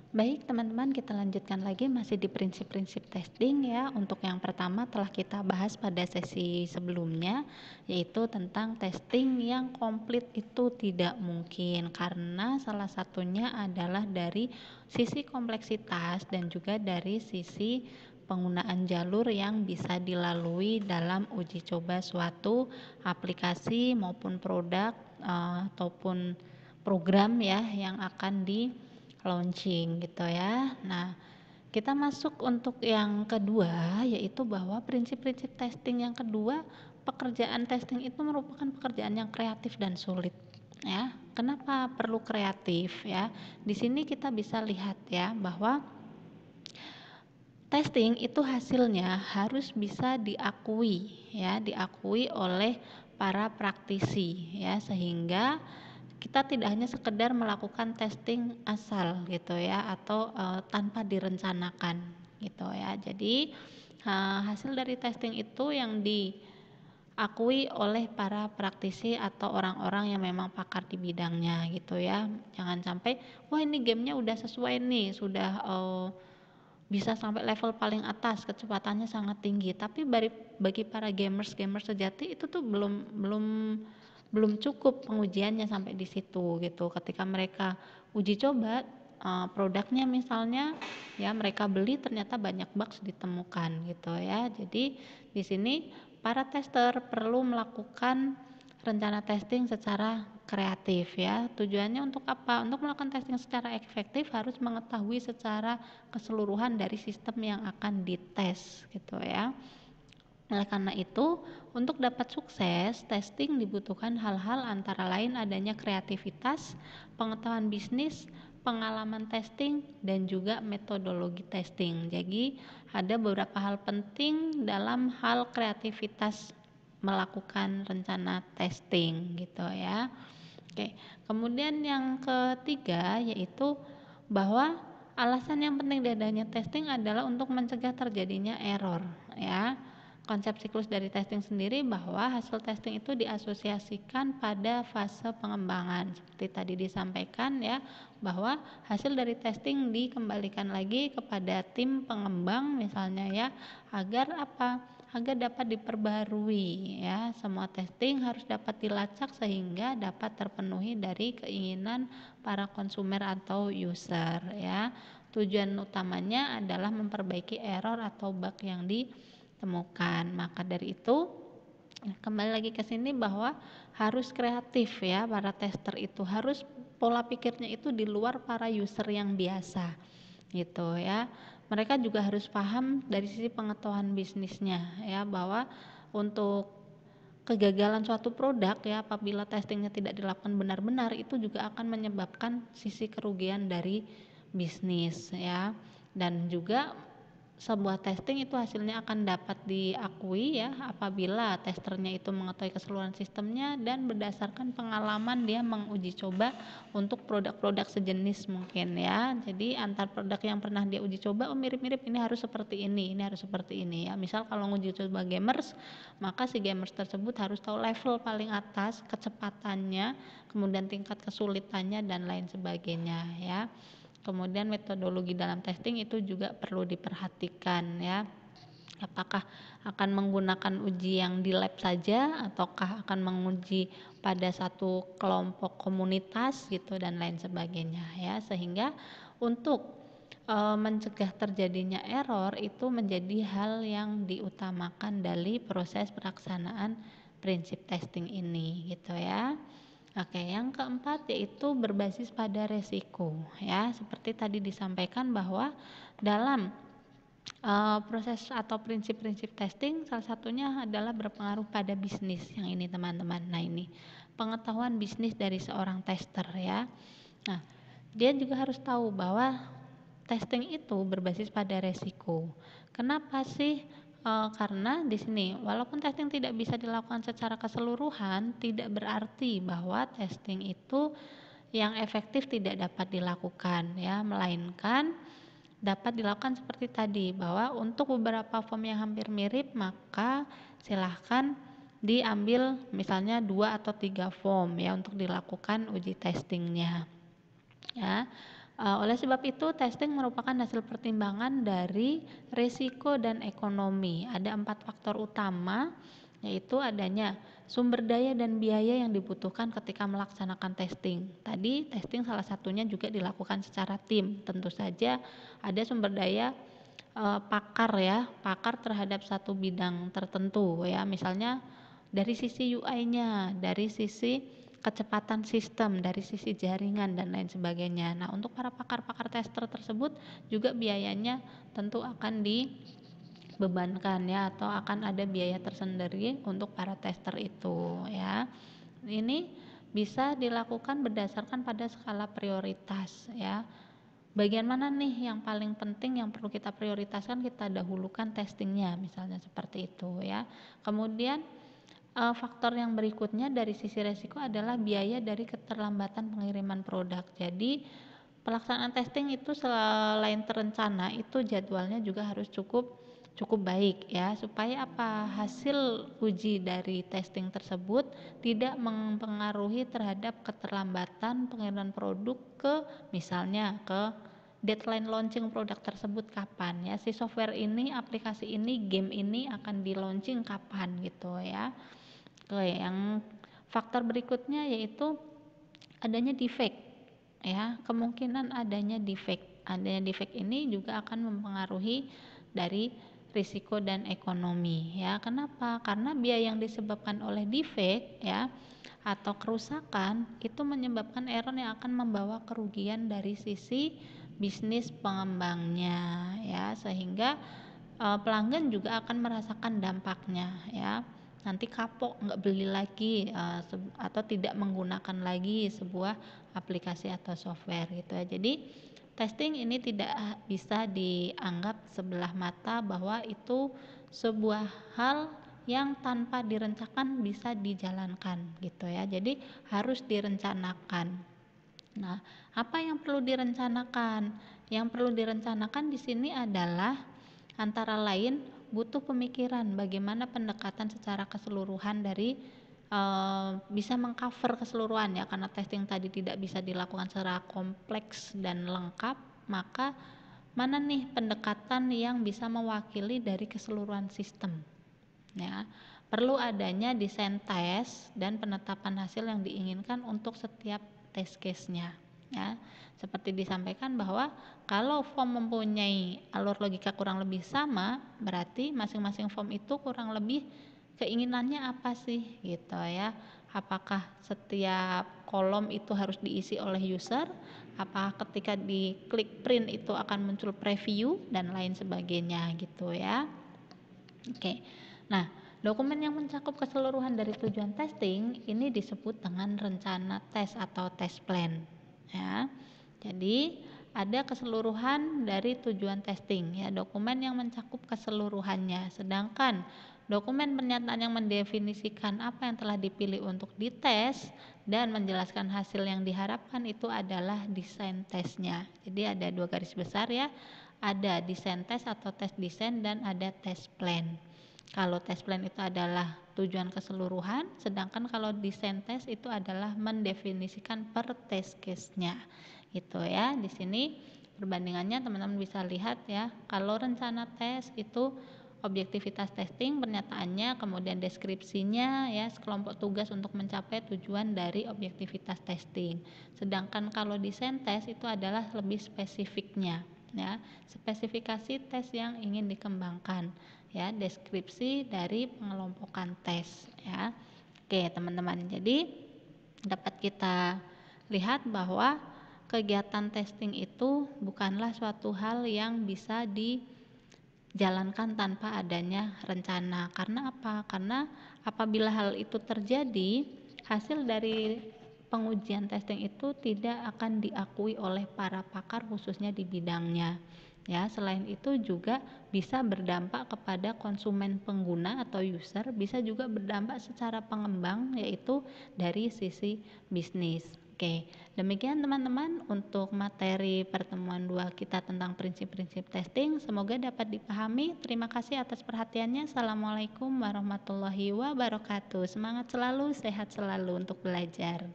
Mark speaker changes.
Speaker 1: Baik, teman-teman, kita lanjutkan lagi masih di prinsip-prinsip testing ya. Untuk yang pertama telah kita bahas pada sesi sebelumnya, yaitu tentang testing yang komplit itu tidak mungkin karena salah satunya adalah dari sisi kompleksitas dan juga dari sisi penggunaan jalur yang bisa dilalui dalam uji coba suatu aplikasi maupun produk ataupun program ya yang akan di launching gitu ya. Nah, kita masuk untuk yang kedua, yaitu bahwa prinsip-prinsip testing yang kedua, pekerjaan testing itu merupakan pekerjaan yang kreatif dan sulit ya. Kenapa perlu kreatif ya? Di sini kita bisa lihat ya bahwa testing itu hasilnya harus bisa diakui ya, diakui oleh para praktisi ya, sehingga kita tidak hanya sekedar melakukan testing asal gitu ya, atau tanpa direncanakan gitu ya. Jadi hasil dari testing itu yang diakui oleh para praktisi atau orang-orang yang memang pakar di bidangnya gitu ya. Jangan sampai wah ini gamenya udah sesuai nih, sudah bisa sampai level paling atas, kecepatannya sangat tinggi, tapi bagi para gamers sejati itu tuh belum cukup pengujiannya sampai di situ gitu. Ketika mereka uji coba produknya misalnya ya, mereka beli ternyata banyak bugs ditemukan gitu ya. Jadi di sini para tester perlu melakukan rencana testing secara kreatif ya. Tujuannya untuk apa? Untuk melakukan testing secara efektif harus mengetahui secara keseluruhan dari sistem yang akan dites gitu ya. Oleh karena itu, untuk dapat sukses, testing dibutuhkan hal-hal antara lain adanya kreativitas, pengetahuan bisnis, pengalaman testing, dan juga metodologi testing. Jadi, ada beberapa hal penting dalam hal kreativitas melakukan rencana testing gitu ya. Oke, kemudian yang ketiga yaitu bahwa alasan yang penting adanya testing adalah untuk mencegah terjadinya error ya. Konsep siklus dari testing sendiri bahwa hasil testing itu diasosiasikan pada fase pengembangan. Seperti tadi disampaikan ya, bahwa hasil dari testing dikembalikan lagi kepada tim pengembang misalnya ya, agar apa? Agar dapat diperbarui ya. Semua testing harus dapat dilacak sehingga dapat terpenuhi dari keinginan para konsumer atau user ya. Tujuan utamanya adalah memperbaiki error atau bug yang ditemukan. Maka dari itu kembali lagi ke sini bahwa harus kreatif ya, para tester itu harus pola pikirnya itu di luar para user yang biasa gitu ya. Mereka juga harus paham dari sisi pengetahuan bisnisnya ya, bahwa untuk kegagalan suatu produk ya, apabila testingnya tidak dilakukan benar-benar, itu juga akan menyebabkan sisi kerugian dari bisnis ya. Dan juga sebuah testing itu hasilnya akan dapat diakui ya apabila testernya itu mengetahui keseluruhan sistemnya dan berdasarkan pengalaman dia menguji coba untuk produk-produk sejenis mungkin ya. Jadi antar produk yang pernah dia uji coba, oh mirip-mirip, ini harus seperti ini harus seperti ini ya. Misal kalau uji coba gamers, maka si gamers tersebut harus tahu level paling atas, kecepatannya, kemudian tingkat kesulitannya dan lain sebagainya ya. Kemudian metodologi dalam testing itu juga perlu diperhatikan ya. Apakah akan menggunakan uji yang di lab saja ataukah akan menguji pada satu kelompok komunitas gitu dan lain sebagainya ya, sehingga untuk mencegah terjadinya error itu menjadi hal yang diutamakan dari proses pelaksanaan prinsip testing ini gitu ya. Oke, yang keempat yaitu berbasis pada resiko ya. Seperti tadi disampaikan bahwa dalam proses atau prinsip-prinsip testing salah satunya adalah berpengaruh pada bisnis yang ini teman-teman. Nah, ini pengetahuan bisnis dari seorang tester ya. Nah, dia juga harus tahu bahwa testing itu berbasis pada resiko. Kenapa sih? Karena di sini walaupun testing tidak bisa dilakukan secara keseluruhan, tidak berarti bahwa testing itu yang efektif tidak dapat dilakukan ya, melainkan dapat dilakukan seperti tadi, bahwa untuk beberapa form yang hampir mirip maka silahkan diambil misalnya 2 atau 3 form ya untuk dilakukan uji testingnya ya. Oleh sebab itu, testing merupakan hasil pertimbangan dari risiko dan ekonomi. Ada 4 faktor utama, yaitu adanya sumber daya dan biaya yang dibutuhkan ketika melaksanakan testing. Tadi testing salah satunya juga dilakukan secara tim. Tentu saja ada sumber daya pakar ya, pakar terhadap satu bidang tertentu ya. Misalnya dari sisi UI-nya, dari sisi kecepatan sistem, dari sisi jaringan dan lain sebagainya. Nah, untuk para pakar-pakar tester tersebut juga biayanya tentu akan dibebankan ya, atau akan ada biaya tersendiri untuk para tester itu ya. Ini bisa dilakukan berdasarkan pada skala prioritas ya. Bagian mana nih yang paling penting yang perlu kita prioritaskan, kita dahulukan testingnya, misalnya seperti itu ya. Kemudian faktor yang berikutnya dari sisi resiko adalah biaya dari keterlambatan pengiriman produk. Jadi pelaksanaan testing itu selain terencana, itu jadwalnya juga harus cukup baik ya, supaya apa, hasil uji dari testing tersebut tidak mempengaruhi terhadap keterlambatan pengiriman produk ke, misalnya ke deadline launching produk tersebut kapan ya, si software ini, aplikasi ini, game ini akan di launching kapan gitu ya. Oke, yang faktor berikutnya yaitu adanya defect ya, kemungkinan adanya defect ini juga akan mempengaruhi dari risiko dan ekonomi ya. Kenapa? Karena biaya yang disebabkan oleh defect ya atau kerusakan itu menyebabkan error yang akan membawa kerugian dari sisi bisnis pengembangnya ya, sehingga pelanggan juga akan merasakan dampaknya ya. Nanti kapok, nggak beli lagi atau tidak menggunakan lagi sebuah aplikasi atau software gitu ya. Jadi testing ini tidak bisa dianggap sebelah mata bahwa itu sebuah hal yang tanpa direncanakan bisa dijalankan gitu ya. Jadi harus direncanakan. Nah, apa yang perlu direncanakan? Yang perlu direncanakan di sini adalah antara lain butuh pemikiran bagaimana pendekatan secara keseluruhan dari bisa mengcover keseluruhan ya, karena testing tadi tidak bisa dilakukan secara kompleks dan lengkap, maka mana nih pendekatan yang bisa mewakili dari keseluruhan sistem ya. Perlu adanya desain tes dan penetapan hasil yang diinginkan untuk setiap test case-nya ya. Seperti disampaikan bahwa kalau form mempunyai alur logika kurang lebih sama, berarti masing-masing form itu kurang lebih keinginannya apa sih gitu ya. Apakah setiap kolom itu harus diisi oleh user, apakah ketika diklik print itu akan muncul preview dan lain sebagainya gitu ya. Oke. Nah, dokumen yang mencakup keseluruhan dari tujuan testing ini disebut dengan rencana tes atau test plan ya. Jadi ada keseluruhan dari tujuan testing ya, dokumen yang mencakup keseluruhannya. Sedangkan dokumen pernyataan yang mendefinisikan apa yang telah dipilih untuk dites dan menjelaskan hasil yang diharapkan itu adalah desain tesnya. Jadi ada 2 garis besar ya, ada desain tes atau tes desain dan ada test plan. Kalau test plan itu adalah tujuan keseluruhan, sedangkan kalau desain tes itu adalah mendefinisikan per test case-nya. Gitu ya. Di sini perbandingannya teman-teman bisa lihat ya. Kalau rencana tes itu objektivitas testing pernyataannya, kemudian deskripsinya ya, sekelompok tugas untuk mencapai tujuan dari objektivitas testing. Sedangkan kalau desain tes itu adalah lebih spesifiknya ya, spesifikasi tes yang ingin dikembangkan ya, deskripsi dari pengelompokan tes ya. Oke teman-teman, jadi dapat kita lihat bahwa kegiatan testing itu bukanlah suatu hal yang bisa dijalankan tanpa adanya rencana. Karena apa? Karena apabila hal itu terjadi, hasil dari pengujian testing itu tidak akan diakui oleh para pakar khususnya di bidangnya. Ya, selain itu juga bisa berdampak kepada konsumen pengguna atau user, bisa juga berdampak secara pengembang yaitu dari sisi bisnis. Oke, demikian teman-teman untuk materi pertemuan 2 kita tentang prinsip-prinsip testing. Semoga dapat dipahami. Terima kasih atas perhatiannya. Assalamualaikum warahmatullahi wabarakatuh. Semangat selalu, sehat selalu untuk belajar.